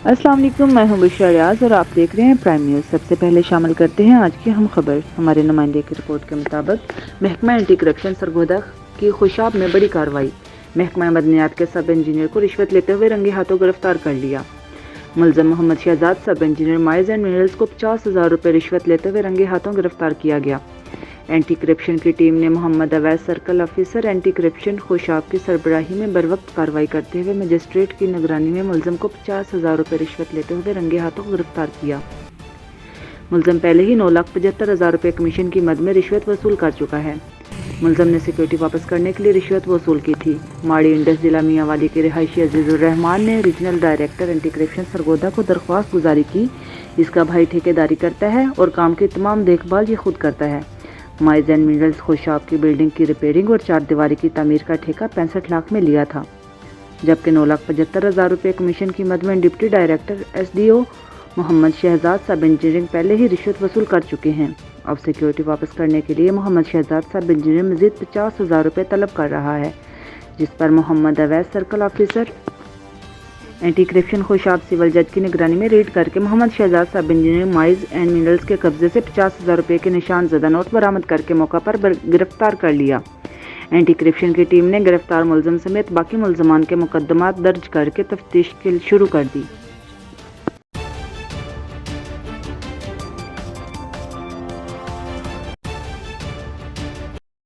السلام علیکم، میں ہوں بشرا ریاض اور آپ دیکھ رہے ہیں پرائم نیوز۔ سب سے پہلے شامل کرتے ہیں آج کی اہم خبر۔ ہمارے نمائندے کی رپورٹ کے مطابق محکمہ اینٹی کرپشن سرگودا کی خوشاب میں بڑی کارروائی۔ محکمہ مدنیات کے سب انجینئر کو رشوت لیتے ہوئے رنگے ہاتھوں گرفتار کر لیا۔ ملزم محمد Shahzad sub engineer mines and minerals کو 50,000 روپے رشوت لیتے ہوئے رنگے ہاتھوں گرفتار کیا گیا۔ اینٹی کرپشن کی ٹیم نے Muhammad Awais circle officer anti corruption Khushab کی سربراہی میں بروقت کارروائی کرتے ہوئے مجسٹریٹ کی نگرانی میں ملزم کو 50,000 روپے رشوت لیتے ہوئے رنگے ہاتھوں گرفتار کیا۔ ملزم پہلے ہی 9,75,000 روپے کمیشن کی مد میں رشوت وصول کر چکا ہے۔ ملزم نے سیکورٹی واپس کرنے کے لیے رشوت وصول کی تھی۔ ماڑی انڈس ضلع میاں والی کے رہائشی عزیز الرحمان نے regional director anti corruption Sargodha کو درخواست گزاری کی۔ اس کا بھائی ٹھیکیداری کرتا ہے اور کام کی تمام دیکھ بھال یہ خود کرتا ہے۔ مائز اینڈ منرلز خوشاب کی بلڈنگ کی ریپیئرنگ اور 4 دیواری کی تعمیر کا ٹھیکہ 65 لاکھ میں لیا تھا، جبکہ 9,75,000 روپے کمیشن کی مد میں ڈپٹی ڈائریکٹر SDO محمد شہزاد سب انجینئرنگ پہلے ہی رشوت وصول کر چکے ہیں۔ اب سیکورٹی واپس کرنے کے لیے محمد شہزاد سب انجینئر مزید 50,000 روپے طلب کر رہا ہے، جس پر Muhammad Awais circle officer anti corruption Khushab civil جج کی نگرانی میں ریڈ کر کے Muhammad Shahzad sub engineer mines and minerals کے قبضے سے 50,000 روپے کے نشان زدہ نوٹ برآمد کر کے موقع پر گرفتار کر لیا۔ اینٹی کرپشن کی ٹیم نے گرفتار ملزم سمیت باقی ملزمان کے مقدمات درج کر کے تفتیش شروع کر دی۔